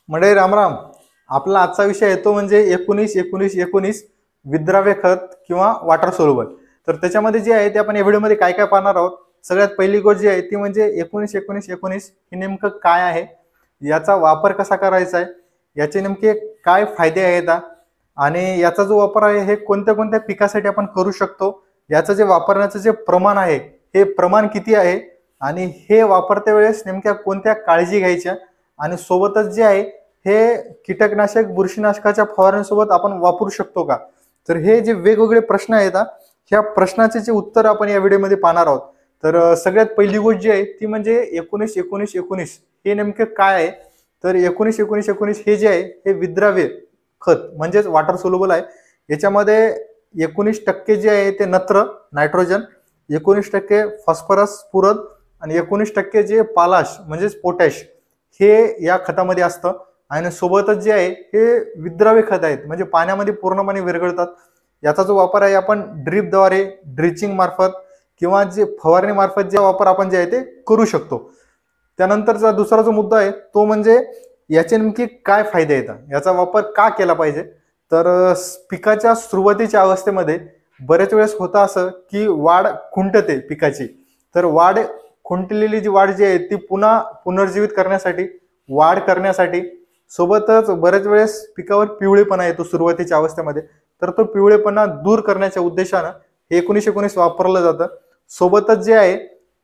मंडळी रामराम. आपला आजचा विषय येतो म्हणजे 19-19-19 विद्राव्य खत किंवा वॉटर सोल्युबल. तर त्याच्यामध्ये जे आहे ते आपण या व्हिडिओमध्ये काय काय पाहणार आहोत. सगळ्यात पहिली गोष्ट जी आहे ती म्हणजे 19-19-19 हे नेमकं काय आहे, याचा वापर कसा करायचा आहे, याचे नेमके काय फायदे आहेत आणि याचा जो वापर आहे हे कोणत्या कोणत्या पिकासाठी आपण करू शकतो, याचं जे वापरण्याचं जे प्रमाण आहे हे प्रमाण किती आहे आणि हे वापरते वेळेस नेमक्या कोणत्या काळजी घ्यायच्या आणि सोबतच जे आहे हे कीटकनाशक बुरशीनाशकाच्या फवारणीसोबत आपण वापरू शकतो का. तर हे जे वेगवेगळे प्रश्न आहेत ह्या प्रश्नाचे जे उत्तर आपण या व्हिडिओमध्ये पाहणार आहोत. तर सगळ्यात पहिली गोष्ट जी आहे ती म्हणजे 19-19-19 हे नेमकं काय आहे. तर 19-19-19 हे जे आहे हे विद्राव्य खत म्हणजेच वॉटर सोल्युबल आहे. याच्यामध्ये 19% जे आहे ते नत्र नायट्रोजन, 19% फॉस्फरस पूरक आणि 19% जे पालाश म्हणजेच पोटॅश हे या खतामध्ये असतं. आणि सोबतच जे आहे हे विद्राव्य खत आहेत म्हणजे पाण्यामध्ये पूर्णपणे विरघळतात. याचा जो वापर आहे आपण ड्रीपद्वारे, ड्रिचिंग मार्फत किंवा जे फवारणी मार्फत जे वापर आपण जे आहे ते करू शकतो. त्यानंतरचा दुसरा जो मुद्दा आहे तो म्हणजे याचे नेमके काय फायदे येतात, याचा वापर का केला पाहिजे. तर पिकाच्या सुरुवातीच्या अवस्थेमध्ये बरेच वेळेस होतं असं की वाढ खुंटते पिकाची. तर वाढ खुंटलेली जी वाढ जी आहे ती पुन्हा पुनर्जीवित करण्यासाठी, वाढ करण्यासाठी, सोबतच बरेच वेळेस पिकावर पिवळेपणा येतो सुरुवातीच्या अवस्थेमध्ये. तर तो पिवळेपणा दूर करण्याच्या उद्देशानं हे 19-19 वापरलं जातं. सोबतच जे आहे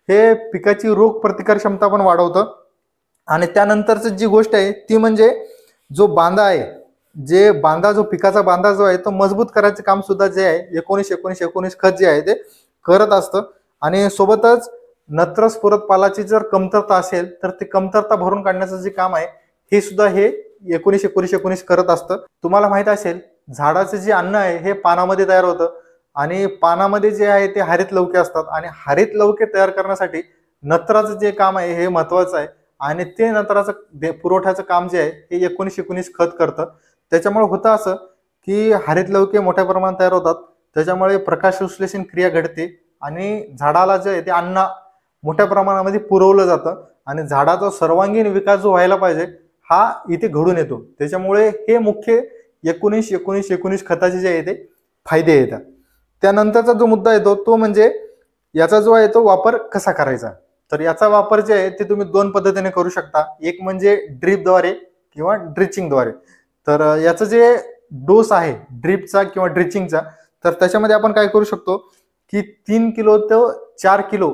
हे पिकाची रोग प्रतिकार क्षमता पण वाढवतं. आणि त्यानंतरची जी गोष्ट आहे ती म्हणजे जो बांधा आहे, जे बांधा जो पिकाचा बांधा जो आहे तो मजबूत करायचं काम सुद्धा जे आहे 19-19-19 खत जे आहे ते करत असतं. आणि सोबतच नत्र स्फुरद पालाची जर कमतरता असेल तर ते कमतरता भरून काढण्याचं जे काम आहे हे सुद्धा हे 19-19-19 करत असतं. तुम्हाला माहित असेल झाडाचं जे अन्न आहे हे पानामध्ये तयार होतं आणि पानामध्ये जे आहे ते हरित लवके असतात आणि हरित लवके तयार करण्यासाठी नत्राचं जे काम आहे हे महत्वाचं आहे. आणि ते नत्राचं पुरवठ्याचं काम जे आहे हे 19-19 खत करतं. त्याच्यामुळे होतं असं की हरित लवके मोठ्या प्रमाणात तयार होतात, त्याच्यामुळे प्रकाश संश्लेषण क्रिया घडते आणि झाडाला जे आहे ते अन्न मोठ्या प्रमाणामध्ये पुरवलं जातं आणि झाडाचा सर्वांगीण विकास जो व्हायला पाहिजे हा इथे घडून येतो. त्याच्यामुळे हे मुख्य 19-19-19 खताचे जे आहे ते फायदे येतात. त्यानंतरचा जो मुद्दा येतो तो म्हणजे याचा जो आहे तो वापर कसा करायचा. तर याचा वापर जे आहे ते तुम्ही दोन पद्धतीने करू शकता. एक म्हणजे ड्रीपद्वारे किंवा ड्रिचिंगद्वारे. तर याचं जे डोस आहे ड्रीपचा किंवा ड्रिचिंगचा, तर त्याच्यामध्ये आपण काय करू शकतो की 3 किलो ते 4 किलो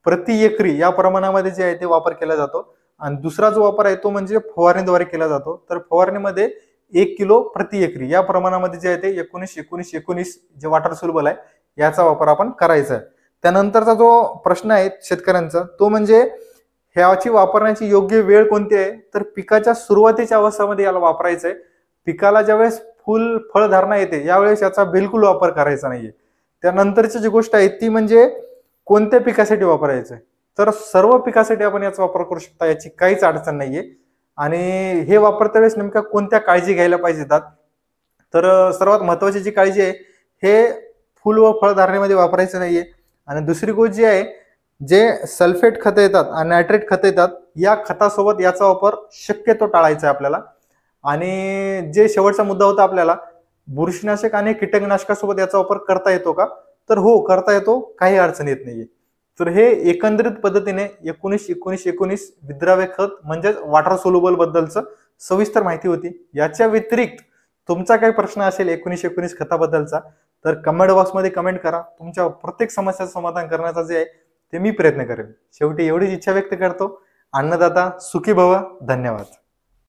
प्रति एकरी या प्रमाणामध्ये जे आहे ते वापर केला जातो. आणि दुसरा जो वापर आहे तो म्हणजे फवारणीद्वारे केला जातो. तर फवारणीमध्ये 1 किलो प्रति एकरी या प्रमाणामध्ये जे आहे ते 19-19-19 जे वॉटर सोल्युबल आहे याचा वापर आपण करायचा आहे. त्यानंतरचा जो प्रश्न आहे शेतकऱ्यांचा तो म्हणजे ह्याची वापरण्याची योग्य वेळ कोणती आहे. तर पिकाच्या सुरुवातीच्या अवस्थेमध्ये याला वापरायचं आहे. पिकाला ज्यावेळेस फुल फळधारणा येते यावेळेस याचा बिलकुल वापर करायचा नाहीये. त्यानंतरची जी गोष्ट आहे ती म्हणजे कोणत्या पिकासाठी वापरायचं आहे. तर सर्व पिकासाठी आपण याचा वापर करू शकता, याची काहीच अडचण नाहीये. आणि हे वापरता वेळेस नेमक्या कोणत्या काळजी घ्यायला पाहिजेतात. तर सर्वात महत्वाची जी काळजी आहे हे फुल व फळधारणेमध्ये वापरायचं नाहीये. आणि दुसरी गोष्ट जी आहे, जे सल्फेट खतं येतात आणि नायट्रेट खतं येतात या खतासोबत याचा वापर शक्यतो टाळायचा आहे आपल्याला. आणि जे शेवटचा मुद्दा होता आपल्याला, बुरशीनाशक आणि कीटकनाशकासोबत याचा वापर करता येतो का. तर हो, करता येतो, काही अडचण येत नाहीये. तर हे एकंदरीत पद्धतीने 19-19-19 विद्राव्य खत म्हणजेच वॉटर सोल्युबल बद्दलचं सविस्तर माहिती होती. याच्या व्यतिरिक्त तुमचा काही प्रश्न असेल 19-19 खताबद्दलचा तर कमेंट बॉक्समध्ये कमेंट करा. तुमच्या प्रत्येक समस्याचं समाधान करण्याचा जे आहे ते मी प्रयत्न करेन. शेवटी एवढीच इच्छा व्यक्त करतो. अन्नदाता सुखी भव. धन्यवाद.